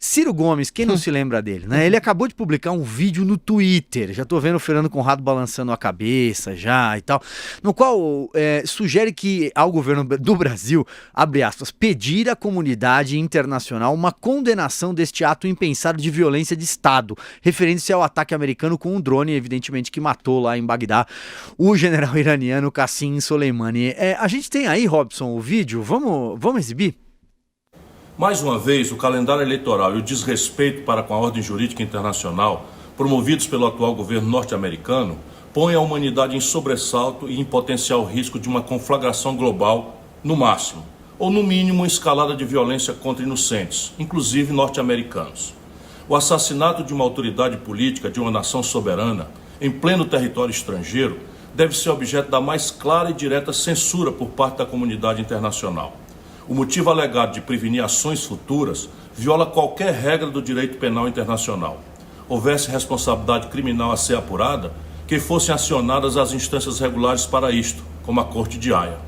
Ciro Gomes, quem não se lembra dele, né? Ele acabou de publicar um vídeo no Twitter, já tô vendo o Fernando Conrado balançando a cabeça já e tal, no qual sugere que ao governo do Brasil, abre aspas, pedir à comunidade internacional uma condenação deste ato impensado de violência de Estado, referente-se ao ataque americano com um drone, evidentemente, que matou lá em Bagdá o general iraniano Qasem Soleimani. A gente tem aí, Robson, o vídeo, vamos exibir? Mais uma vez, o calendário eleitoral e o desrespeito para com a ordem jurídica internacional, promovidos pelo atual governo norte-americano, põem a humanidade em sobressalto e em potencial risco de uma conflagração global, no máximo, ou no mínimo uma escalada de violência contra inocentes, inclusive norte-americanos. O assassinato de uma autoridade política de uma nação soberana, em pleno território estrangeiro, deve ser objeto da mais clara e direta censura por parte da comunidade internacional. O motivo alegado de prevenir ações futuras viola qualquer regra do direito penal internacional. Houvesse responsabilidade criminal a ser apurada, que fossem acionadas as instâncias regulares para isto, como a Corte de Haia.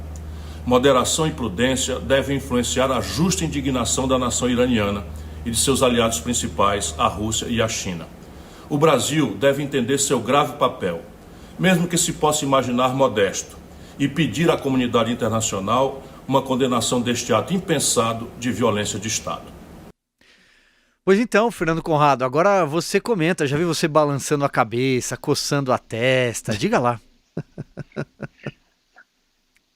Moderação e prudência devem influenciar a justa indignação da nação iraniana e de seus aliados principais, a Rússia e a China. O Brasil deve entender seu grave papel, mesmo que se possa imaginar modesto, e pedir à comunidade internacional uma condenação deste ato impensado de violência de Estado. Pois então, Fernando Conrado, agora você comenta, já vi você balançando a cabeça, coçando a testa, diga lá.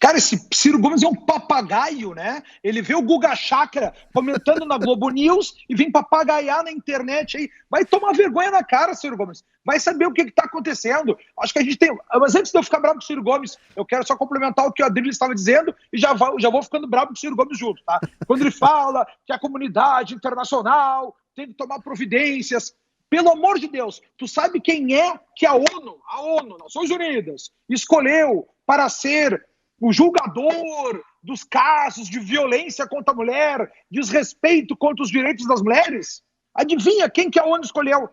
Cara, esse Ciro Gomes é um papagaio, né? Ele vê o Guga Chakra comentando na Globo News e vem papagaiar na internet aí. Vai tomar vergonha na cara, Ciro Gomes. Vai saber o que está acontecendo. Acho que a gente tem... Mas antes de eu ficar bravo com o Ciro Gomes, eu quero só complementar o que o Adriles estava dizendo e já vou ficando bravo com o Ciro Gomes junto, tá? Quando ele fala que a comunidade internacional tem que tomar providências... Pelo amor de Deus, tu sabe quem é que a ONU, Nações Unidas, escolheu para ser o julgador dos casos de violência contra a mulher, desrespeito contra os direitos das mulheres? Adivinha quem que a ONU escolheu?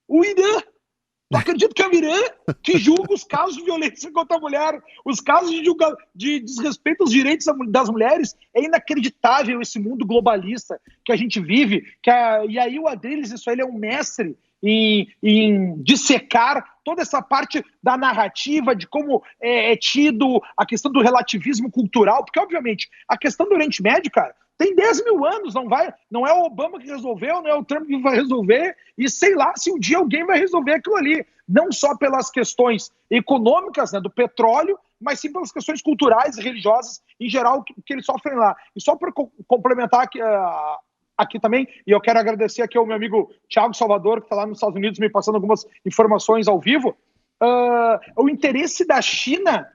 O Irã. Tu acredita que é o Irã que julga os casos de violência contra a mulher, os casos de desrespeito aos direitos das mulheres? É inacreditável esse mundo globalista que a gente vive. E aí o Adriles, isso ele é um mestre em dissecar toda essa parte da narrativa, de como é tido a questão do relativismo cultural, porque, obviamente, a questão do Oriente Médio, cara, tem 10 mil anos, não é o Obama que resolveu, não é o Trump que vai resolver, e sei lá se um dia alguém vai resolver aquilo ali, não só pelas questões econômicas, né, do petróleo, mas sim pelas questões culturais e religiosas em geral que eles sofrem lá. E só para complementar aqui também, e eu quero agradecer aqui ao meu amigo Thiago Salvador, que está lá nos Estados Unidos me passando algumas informações ao vivo, o interesse da China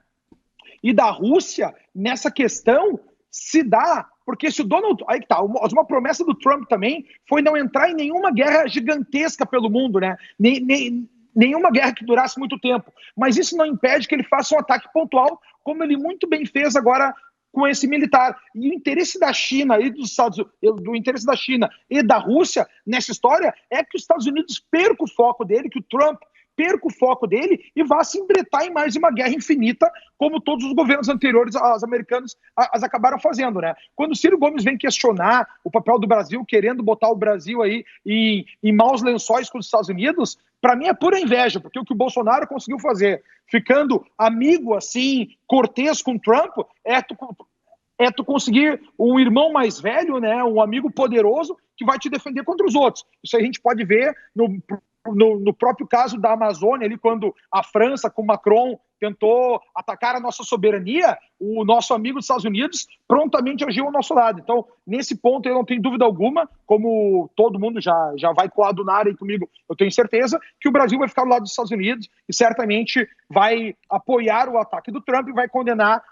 e da Rússia nessa questão se dá, porque se o Donald... Aí que tá, uma promessa do Trump também foi não entrar em nenhuma guerra gigantesca pelo mundo, né? Nenhuma guerra que durasse muito tempo. Mas isso não impede que ele faça um ataque pontual, como ele muito bem fez agora com esse militar. E o interesse da China e do interesse da China e da Rússia nessa história é que os Estados Unidos percam o foco dele, que o Trump perca o foco dele e vá se embretar em mais uma guerra infinita, como todos os governos anteriores, os americanos, as acabaram fazendo, né? Quando o Ciro Gomes vem questionar o papel do Brasil, querendo botar o Brasil aí em maus lençóis com os Estados Unidos, para mim é pura inveja, porque o que o Bolsonaro conseguiu fazer, ficando amigo, assim, cortês com o Trump, é tu conseguir um irmão mais velho, né, um amigo poderoso que vai te defender contra os outros. Isso a gente pode ver no próprio caso da Amazônia, ali, quando a França, com Macron, tentou atacar a nossa soberania, o nosso amigo dos Estados Unidos prontamente agiu ao nosso lado. Então, nesse ponto, eu não tenho dúvida alguma, como todo mundo já vai coadunar aí comigo, eu tenho certeza que o Brasil vai ficar do lado dos Estados Unidos e certamente vai apoiar o ataque do Trump e vai condenar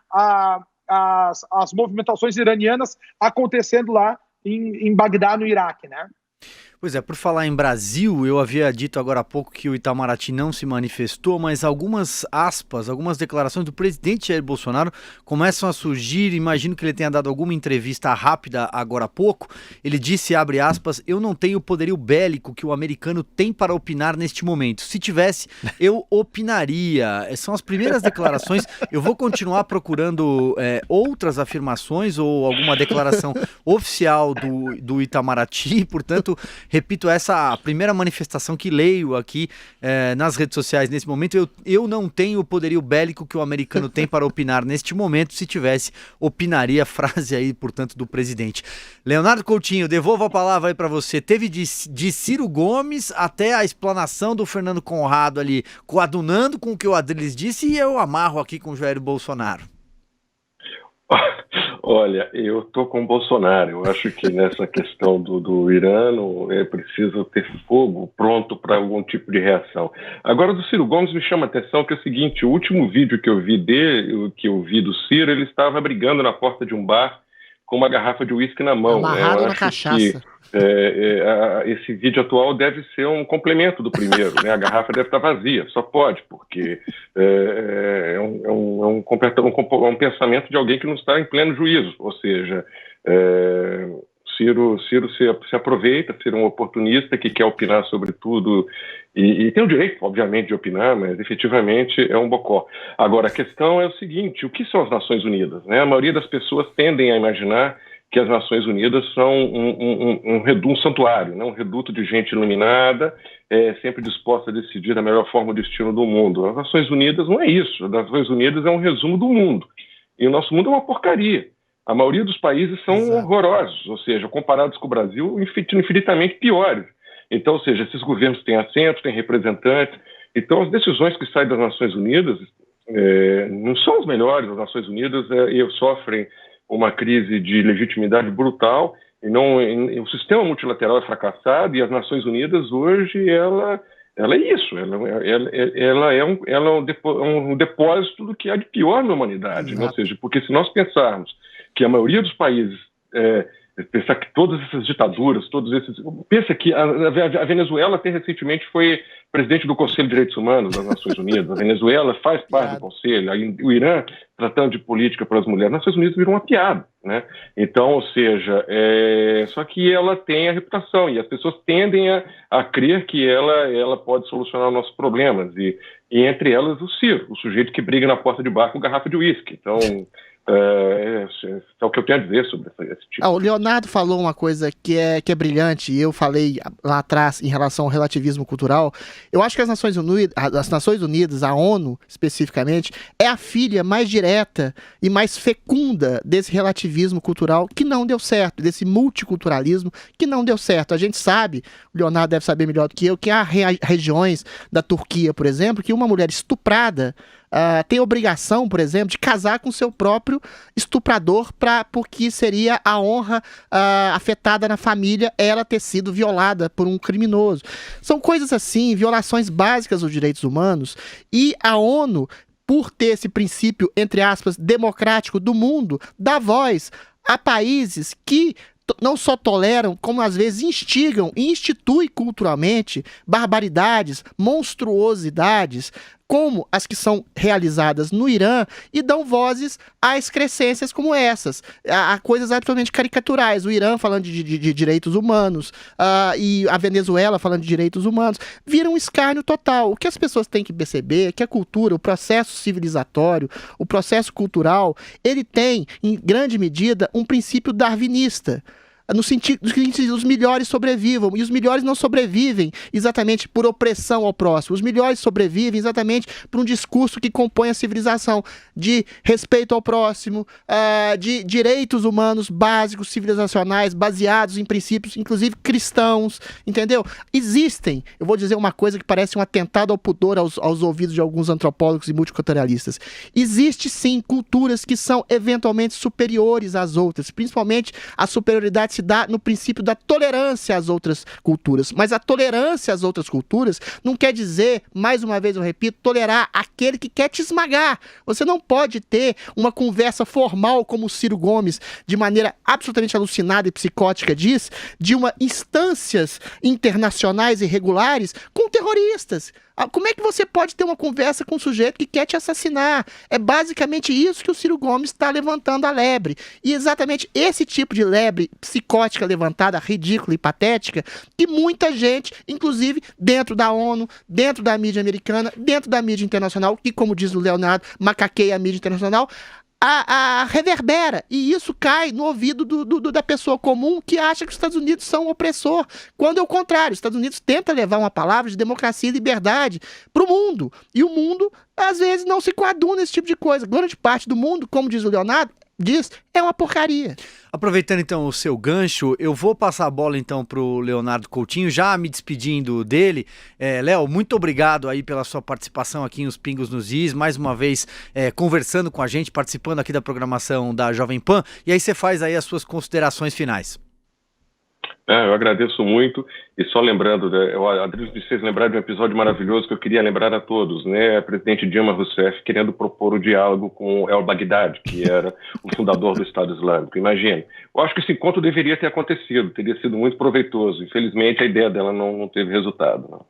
as movimentações iranianas acontecendo lá em Bagdá, no Iraque, né? Pois é, por falar em Brasil, eu havia dito agora há pouco que o Itamaraty não se manifestou, mas algumas aspas, algumas declarações do presidente Jair Bolsonaro começam a surgir. Imagino que ele tenha dado alguma entrevista rápida agora há pouco. Ele disse, abre aspas, eu não tenho o poderio bélico que o americano tem para opinar neste momento. Se tivesse, eu opinaria. São as primeiras declarações. Eu vou continuar procurando outras afirmações ou alguma declaração oficial do Itamaraty, portanto... Repito, essa a primeira manifestação que leio aqui nas redes sociais nesse momento. Eu não tenho o poderio bélico que o americano tem para opinar neste momento. Se tivesse, opinaria. Frase aí, portanto, do presidente. Leonardo Coutinho, devolvo a palavra aí para você. Teve de Ciro Gomes até a explanação do Fernando Conrado ali, coadunando com o que o Adriles disse, e eu amarro aqui com o Jair Bolsonaro. Olha, eu estou com o Bolsonaro. Eu acho que nessa questão do Irã é preciso ter fogo pronto para algum tipo de reação. Agora, do Ciro Gomes me chama a atenção que é o seguinte: o último vídeo que eu vi do Ciro, ele estava brigando na porta de um bar com uma garrafa de uísque na mão. Amarrado na cachaça. Esse vídeo atual deve ser um complemento do primeiro, né? A garrafa deve estar vazia, só pode, porque é um pensamento de alguém que não está em pleno juízo, ou seja, Ciro se aproveita, Ciro é um oportunista que quer opinar sobre tudo e tem o direito, obviamente, de opinar, mas efetivamente é um bocó. Agora, a questão é o seguinte: o que são as Nações Unidas, né? A maioria das pessoas tendem a imaginar que as Nações Unidas são um santuário, né? Um reduto de gente iluminada, sempre disposta a decidir da melhor forma o destino do mundo. As Nações Unidas não é isso. As Nações Unidas é um resumo do mundo. E o nosso mundo é uma porcaria. A maioria dos países são horrorosos, ou seja, comparados com o Brasil, infinitamente piores. Então, ou seja, esses governos têm assentos, têm representantes. Então, as decisões que saem das Nações Unidas não são as melhores. As Nações Unidas sofrem uma crise de legitimidade brutal, o sistema multilateral é fracassado, e as Nações Unidas hoje, ela é isso, ela é um depósito do que há de pior na humanidade, né? Ou seja, porque se nós pensarmos que a maioria dos países, pensar que todas essas ditaduras, pensa que a Venezuela até recentemente foi presidente do Conselho de Direitos Humanos das Nações Unidas, a Venezuela faz parte do Conselho, o Irã tratando de política para as mulheres, as Nações Unidas viram uma piada, né? Então, ou seja, só que ela tem a reputação, e as pessoas tendem a crer que ela pode solucionar os nossos problemas, e entre elas o Ciro, o sujeito que briga na porta de bar com garrafa de uísque. Então, é o que eu tenho a dizer sobre esse tipo. O Leonardo falou uma coisa que é brilhante, e eu falei lá atrás em relação ao relativismo cultural. Eu acho que as Nações Unidas, a ONU especificamente, é a filha mais direta e mais fecunda desse relativismo cultural que não deu certo, desse multiculturalismo que não deu certo. A gente sabe, o Leonardo deve saber melhor do que eu, que há regiões da Turquia, por exemplo, que uma mulher estuprada tem obrigação, por exemplo, de casar com seu próprio estuprador, porque seria a honra afetada na família ela ter sido violada por um criminoso. São coisas assim, violações básicas dos direitos humanos, e a ONU, por ter esse princípio, entre aspas, democrático do mundo, dá voz a países que não só toleram, como às vezes instigam e instituem culturalmente barbaridades, monstruosidades, como as que são realizadas no Irã, e dão vozes a excrescências como essas, a coisas absolutamente caricaturais. O Irã falando de direitos humanos, e a Venezuela falando de direitos humanos, vira um escárnio total. O que as pessoas têm que perceber é que a cultura, o processo civilizatório, o processo cultural, ele tem, em grande medida, um princípio darwinista, no sentido que os melhores sobrevivam, e os melhores não sobrevivem exatamente por opressão ao próximo, os melhores sobrevivem exatamente por um discurso que compõe a civilização, de respeito ao próximo, de direitos humanos básicos, civilizacionais, baseados em princípios, inclusive cristãos, entendeu? Existem, eu vou dizer uma coisa que parece um atentado ao pudor aos ouvidos de alguns antropólogos e multiculturalistas, existe sim culturas que são eventualmente superiores às outras, principalmente a superioridade se dá no princípio da tolerância às outras culturas. Mas a tolerância às outras culturas não quer dizer, mais uma vez eu repito, tolerar aquele que quer te esmagar. Você não pode ter uma conversa formal, como o Ciro Gomes, de maneira absolutamente alucinada e psicótica diz, de instâncias internacionais irregulares com terroristas. Como é que você pode ter uma conversa com um sujeito que quer te assassinar? É basicamente isso que o Ciro Gomes está levantando a lebre. E exatamente esse tipo de lebre psicótica levantada, ridícula e patética, que muita gente, inclusive dentro da ONU, dentro da mídia americana, dentro da mídia internacional, que, como diz o Leonardo, macaqueia a mídia internacional, reverbera, e isso cai no ouvido da pessoa comum que acha que os Estados Unidos são um opressor, quando é o contrário. Os Estados Unidos tenta levar uma palavra de democracia e liberdade para o mundo, e o mundo às vezes não se coaduna nesse tipo de coisa. Grande parte do mundo, como diz o Leonardo, é uma porcaria. Aproveitando então o seu gancho, eu vou passar a bola então pro Leonardo Coutinho, já me despedindo dele. Léo, muito obrigado aí pela sua participação aqui em Os Pingos nos Is, mais uma vez conversando com a gente, participando aqui da programação da Jovem Pan, e aí você faz aí as suas considerações finais. Eu agradeço muito, e só lembrando, Adriano, de vocês lembrar de um episódio maravilhoso que eu queria lembrar a todos, né? A presidente Dilma Rousseff querendo propor o diálogo com el-Baghdadi, que era o fundador do Estado Islâmico. Imagine. Eu acho que esse encontro deveria ter acontecido, teria sido muito proveitoso. Infelizmente, a ideia dela não teve resultado. Não.